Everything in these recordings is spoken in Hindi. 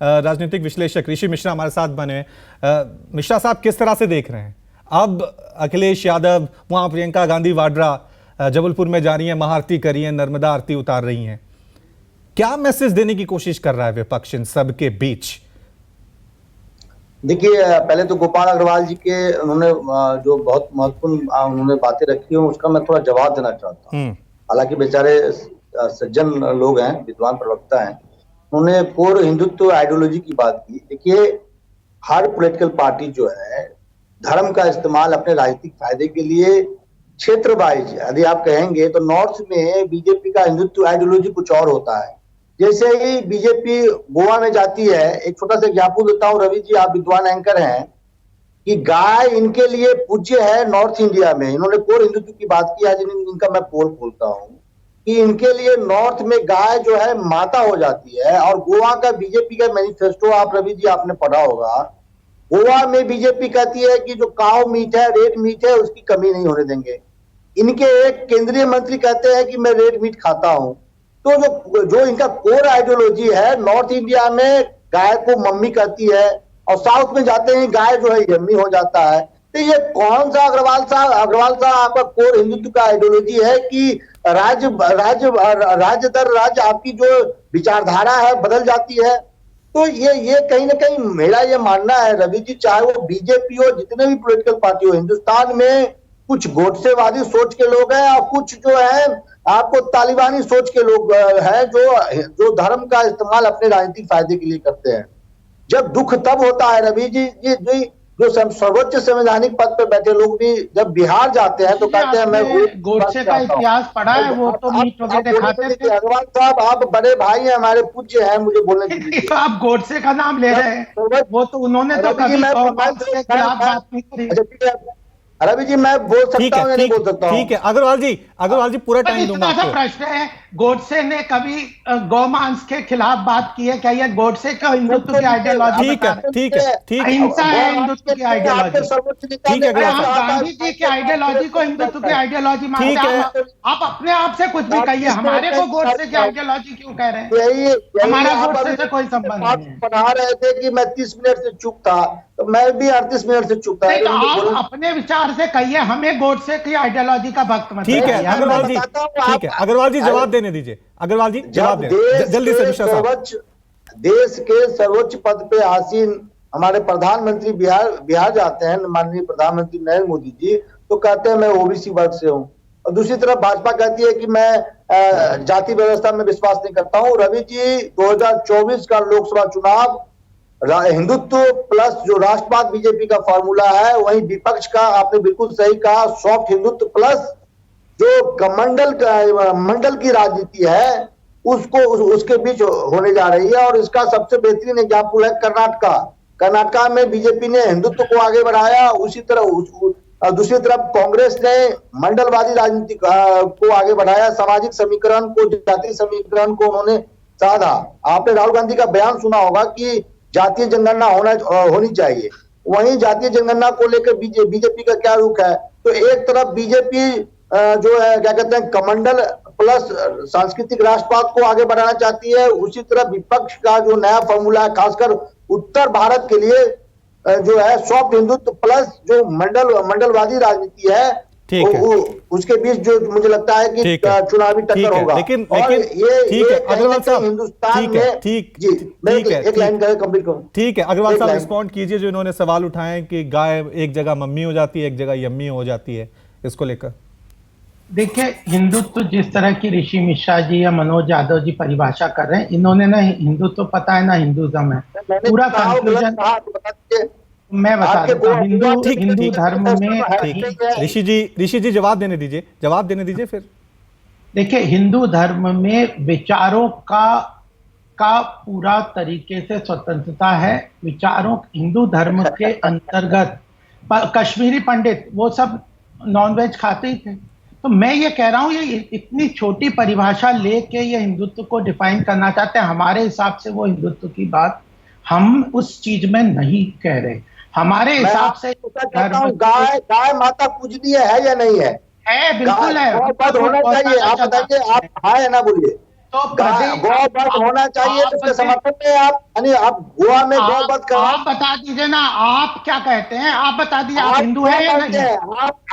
राजनीतिक विश्लेषक ऋषि मिश्रा हमारे साथ बने। मिश्रा साहब, किस तरह से देख रहे हैं अब अखिलेश यादव, वहां प्रियंका गांधी वाड्रा जबलपुर में जा रही हैं, महाआरती कर रही हैं, नर्मदा आरती उतार रही हैं, क्या मैसेज देने की कोशिश कर रहा है विपक्ष इन सब के बीच? देखिए, पहले तो गोपाल अग्रवाल जी के उन्होंने जो बहुत महत्वपूर्ण उन्होंने बातें रखी हैं उसका मैं थोड़ा जवाब देना चाहता हूँ। हालांकि बेचारे सज्जन लोग हैं, विद्वान प्रवक्ता हैं, उन्होंने कोर हिंदुत्व आइडियोलॉजी की बात की। देखिए, हर पॉलिटिकल पार्टी जो है धर्म का इस्तेमाल अपने राजनीतिक फायदे के लिए क्षेत्र वाइज, यदि आप कहेंगे तो नॉर्थ में बीजेपी का हिंदुत्व आइडियोलॉजी कुछ और होता है। जैसे ही बीजेपी गोवा में जाती है, एक छोटा सा एग्जाम्पल देता हूँ, रवि जी आप विद्वान एंकर हैं, कि गाय इनके लिए पूज्य है नॉर्थ इंडिया में। इन्होंने कोर हिंदुत्व की बात की, आज इनका मैं पोल खोलता हूँ कि इनके लिए नॉर्थ में गाय जो है माता हो जाती है। और गोवा का बीजेपी का मैनिफेस्टो आप रवि जी आपने पढ़ा होगा, गोवा में बीजेपी कहती है कि जो काउ मीट है, रेड मीट है, उसकी कमी नहीं होने देंगे। इनके एक केंद्रीय मंत्री कहते हैं कि मैं रेड मीट खाता हूं। तो जो इनका कोर आइडियोलॉजी है, नॉर्थ इंडिया में गाय को मम्मी कहती है और साउथ में जाते ही गाय जो है यम्मी हो जाता है। तो ये कौन सा अग्रवाल साहब आपका कोर हिंदुत्व का आइडियोलॉजी है कि राज्य दर राज्य आपकी जो विचारधारा है बदल जाती है? तो ये कहीं ना कहीं मेरा ये मानना है रवि जी, चाहे वो बीजेपी हो, जितने भी पॉलिटिकल पार्टी हो, हिंदुस्तान में कुछ गोडसेवादी सोच के लोग हैं और कुछ जो है आपको तालिबानी सोच के लोग हैं जो धर्म का इस्तेमाल अपने राजनीतिक फायदे के लिए करते हैं। जब दुख तब होता है रवि जी, जो सर्वोच्च संवैधानिक पद पर बैठे लोग भी जब बिहार जाते हैं तो कहते हैं मैं गोडसे का इतिहास पढ़ा है, वो तो मीट वगैरह खाते थे। अग्रवाल साहब आप बड़े भाई हैं, हमारे पूज्य हैं, मुझे बोलने दीजिए। तो आप गोडसे का नाम ले रहे हैं, वो तो उन्होंने तो कभी के खिलाफ बात नहीं करी। रवि जी मैं बोल सकता हूँ या नहीं बोल सकता हूँ? ठीक है अग्रवाल जी पूरा टाइम दूंगा आपको। प्रश्न है, गोडसे ने कभी गौमांस के खिलाफ बात की है क्या? ये गोडसे का हिंदुत्व की आइडियोलॉजी? ठीक है अहिंसा है हिंदुत्व की आइडियोलॉजी। ठीक है, गांधी जी की आइडियोलॉजी को हिंदुत्व की आइडियोलॉजी मानते हैं। आप अपने आप से कुछ भी कहिए, हमारे को गोडसे की आइडियोलॉजी क्यों कह रहे हैं? हमारा गोडसे से कोई संबंध नहीं है। बना रहे थे कि मैं 30 मिनट से चुप था, तो मैं भी 38 मिनट से चुप था। आप अपने विचार से कहिए, हमें गोडसे की आइडियोलॉजी का भक्त मत। ठीक है अग्रवाल जी, ठीक है अग्रवाल जी जवाब देने दीजिए। अग्रवाल जी जवाब दें जल्दी से। देश के सर्वोच्च पद पे आसीन हमारे प्रधानमंत्री बिहार जाते हैं, माननीय प्रधानमंत्री नरेंद्र मोदी जी, तो कहते हैं मैं ओबीसी वर्ग से हूं। और दूसरी तरफ भाजपा कहती है कि मैं जाति व्यवस्था में विश्वास नहीं करता हूं। रवि जी 2024 का लोकसभा चुनाव हिंदुत्व प्लस जो राष्ट्रवाद बीजेपी का फॉर्मूला है, वही विपक्ष का आपने बिल्कुल सही कहा सॉफ्ट हिंदुत्व प्लस जो मंडल की राजनीति है उसके बीच होने जा रही है। और इसका सबसे बेहतरीन एग्जाम्पल है कर्नाटका में बीजेपी ने हिंदुत्व को आगे बढ़ाया, उसी तरह दूसरी तरफ कांग्रेस ने मंडलवादी राजनीति को आगे बढ़ाया, सामाजिक समीकरण को, जातीय समीकरण को उन्होंने साधा। आपने राहुल गांधी का बयान सुना होगा कि जातीय जनगणना होनी चाहिए। वहीं जातीय जनगणना को लेकर बीजेपी का क्या रुख है? तो एक तरफ बीजेपी जो है क्या कहते हैं कमंडल प्लस सांस्कृतिक राष्ट्रवाद को आगे बढ़ाना चाहती है, उसी तरह विपक्ष का जो नया फॉर्मूला है खासकर उत्तर भारत के लिए जो है सॉफ्ट हिंदुत्व प्लस जो मंडलवादी राजनीति है, उसके बीच जो मुझे लगता है कि चुनावी टक्कर होगा। लेकिन ये अग्रवाल साहब हिंदुस्तान में एक लाइन कंप्लीट करूं। ठीक है अग्रवाल साहब रिस्पॉन्ड कीजिए जो इन्होंने सवाल उठाए कि गाय एक जगह मम्मी हो जाती है, एक जगह यम्मी हो जाती है, इसको लेकर। देखिए, हिंदुत्व जिस तरह की ऋषि मिश्रा जी या मनोज यादव जी परिभाषा कर रहे हैं, इन्होंने ना हिंदुत्व पता है ना हिंदुज्म है। पूरा कंफ्यूजन मैं बता देता हूं। हिंदू धर्म में ऋषि जी जवाब देने दीजिए फिर। देखिए, हिंदू धर्म में विचारों का पूरा तरीके से स्वतंत्रता है। विचारों हिंदू धर्म के अंतर्गत कश्मीरी पंडित वो सब नॉनवेज खाते ही थे। तो मैं ये कह रहा हूं, ये इतनी छोटी परिभाषा लेके ये हिंदुत्व को डिफाइन करना चाहते हैं। हमारे हिसाब से वो हिंदुत्व की बात हम उस चीज में नहीं कह रहे। हमारे हिसाब से गाय माता पूजनीय है या नहीं है? बिल्कुल है, होना चाहिए। आप बताइए, आप हाँ या ना बोलिए। तो प्रदेश गौवध होना चाहिए, उसके समर्थन में आप, यानी आप गोवा में गौवध कर, आप बता दीजिए ना, आप क्या कहते हैं, आप बता दीजिए, आप हिंदू हैं या नहीं?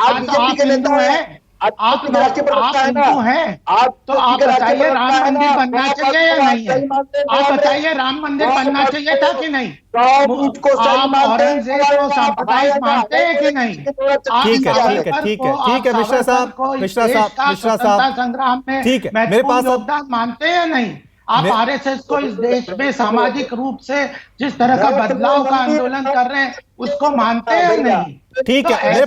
आप बीजेपी के हिंदू नेता हैं, हैं, आप हिंदू हैं, तो आप बताइए राम मंदिर बनना चाहिए या नहीं है? आप बताइए राम मंदिर बनना चाहिए था कि नहीं? आप औरंगजेब को सांप्रदायिक मानते हैं कि नहीं? ठीक है मिश्रा साहब संग्राम में ठीक है, मेरे पास योगदान मानते हैं या नहीं? आप आरएसएस को इस देश में सामाजिक रूप से जिस तरह का बदलाव का आंदोलन कर रहे हैं उसको मानते हैं नहीं? ठीक है, मेरे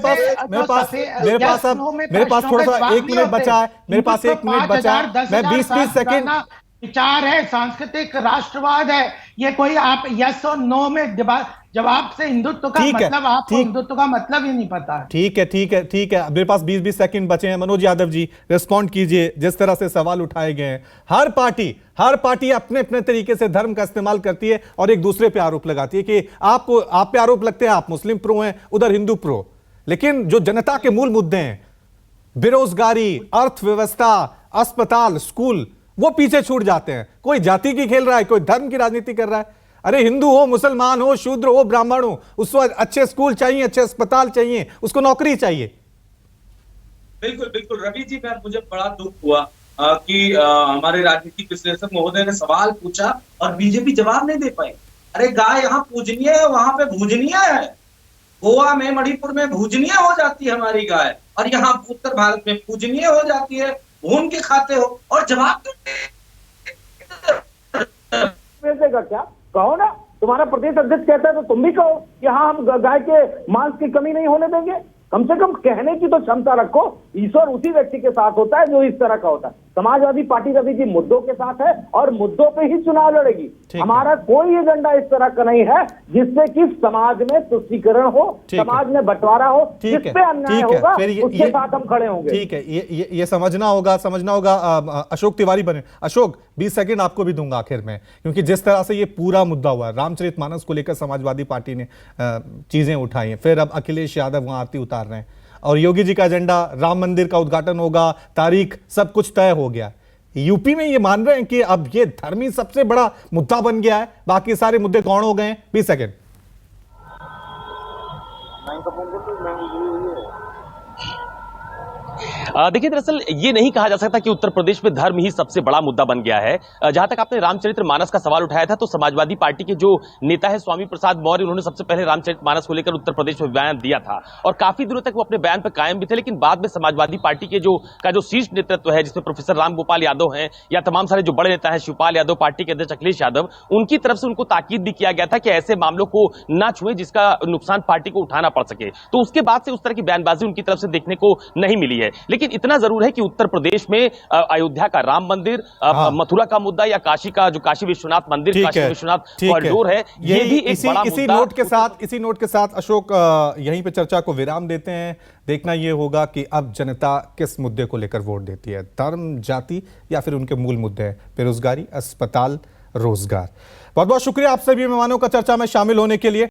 पास थोड़ा सा 1 मिनट बचा है, मेरे पास 1 मिनट बचा है, मैं 20 सेकंड। विचार है, सांस्कृतिक राष्ट्रवाद है, ये कोई आप यस और नो में जवाब से हिंदुत्व का मतलब, आपको हिंदुत्व का मतलब ही नहीं पता। ठीक है, मेरे पास 20 सेकंड बचे हैं। मनोज यादव जी, रिस्पॉन्ड कीजिए। जिस तरह से सवाल उठाए गए हैं, हर पार्टी अपने अपने तरीके से धर्म का इस्तेमाल करती है और एक दूसरे पे आरोप लगाती है कि आप पे आरोप लगते हैं, आप मुस्लिम प्रो हैं, उधर हिंदू प्रो। लेकिन जो जनता के मूल मुद्दे हैं, बेरोजगारी, अर्थव्यवस्था, अस्पताल, स्कूल, वो पीछे छूट जाते हैं। कोई जाति की खेल रहा है, कोई धर्म की राजनीति कर रहा है। अरे हिंदू हो, मुसलमान हो, शूद्र हो, ब्राह्मण हो, उसको अच्छे स्कूल चाहिए, अच्छे अस्पताल चाहिए, उसको नौकरी चाहिए। बिल्कुल रवि जी, मुझे बड़ा दुख हुआ कि हमारे राजनीतिक विश्लेषक महोदय ने सवाल पूछा और बीजेपी जवाब नहीं दे पाई। अरे गाय यहाँ पूजनीय है, वहां पे भूजनीय है। गोवा में, मणिपुर में भूजनीय हो जाती है हमारी गाय, और यहाँ उत्तर भारत में पूजनीय हो जाती है, भून के खाते हो, और जवाब देगा क्या? कहो ना, तुम्हारा प्रदेश अध्यक्ष कहता है तो तुम भी कहो कि हाँ, हम गाय के मांस की कमी नहीं होने देंगे। कम से कम कहने की तो क्षमता रखो। ईश्वर उसी व्यक्ति के साथ होता है जो इस तरह का होता है। समाजवादी पार्टी रवि जी मुद्दों के साथ है और मुद्दों पे ही चुनाव लड़ेगी। हमारा कोई एजेंडा इस तरह का नहीं है जिससे कि समाज में तुष्टीकरण हो, समाज में बंटवारा हो, जिस पे अन्याय होगा उसके साथ हम खड़े होंगे। ठीक है, ये समझना होगा। अशोक तिवारी बने। अशोक, 20 सेकंड आपको भी दूंगा आखिर में, क्योंकि जिस तरह से ये पूरा मुद्दा हुआ, रामचरितमानस को लेकर समाजवादी पार्टी ने चीजें उठाई हैं, फिर अब अखिलेश यादव वहां आरती उतार रहे हैं, और योगी जी का एजेंडा, राम मंदिर का उद्घाटन होगा, तारीख सब कुछ तय हो गया। यूपी में ये मान रहे हैं कि अब ये धर्म ही सबसे बड़ा मुद्दा बन गया है, बाकी सारे मुद्दे कौन हो गए हैं? 20 सेकंड। देखिए, दरअसल ये नहीं कहा जा सकता कि उत्तर प्रदेश में धर्म ही सबसे बड़ा मुद्दा बन गया है। जहां तक आपने रामचरितमानस का सवाल उठाया था, तो समाजवादी पार्टी के जो नेता है स्वामी प्रसाद मौर्य, उन्होंने सबसे पहले रामचरितमानस को लेकर उत्तर प्रदेश में बयान दिया था और काफी दिनों तक वो अपने बयान पर कायम भी थे। लेकिन बाद में समाजवादी पार्टी के जो शीर्ष नेतृत्व है, जिसमें प्रोफेसर राम गोपाल यादव हैं या तमाम सारे जो बड़े नेता हैं, शिवपाल यादव, पार्टी के अध्यक्ष अखिलेश यादव, उनकी तरफ से उनको ताकीद भी किया गया था कि ऐसे मामलों को ना छुए जिसका नुकसान पार्टी को उठाना पड़ सके। तो उसके बाद से उस तरह की बयानबाजी उनकी तरफ से देखने को नहीं मिली है। लेकिन इतना जरूर है कि उत्तर प्रदेश में अयोध्या का राम मंदिर, मथुरा का मुद्दा या काशी का जो काशी विश्वनाथ मंदिर, काशी विश्वनाथ कॉरिडोर है, ये भी एक बड़ा इसी नोट के साथ अशोक यहीं पे चर्चा को विराम देते हैं। देखना ये होगा कि अब जनता किस मुद्दे को लेकर वोट देती है, धर्म, जाति, या फिर उनके मूल मुद्दे हैं बेरोजगारी, अस्पताल, रोजगार। बहुत बहुत शुक्रिया आप सभी मेहमानों का चर्चा में शामिल होने के लिए।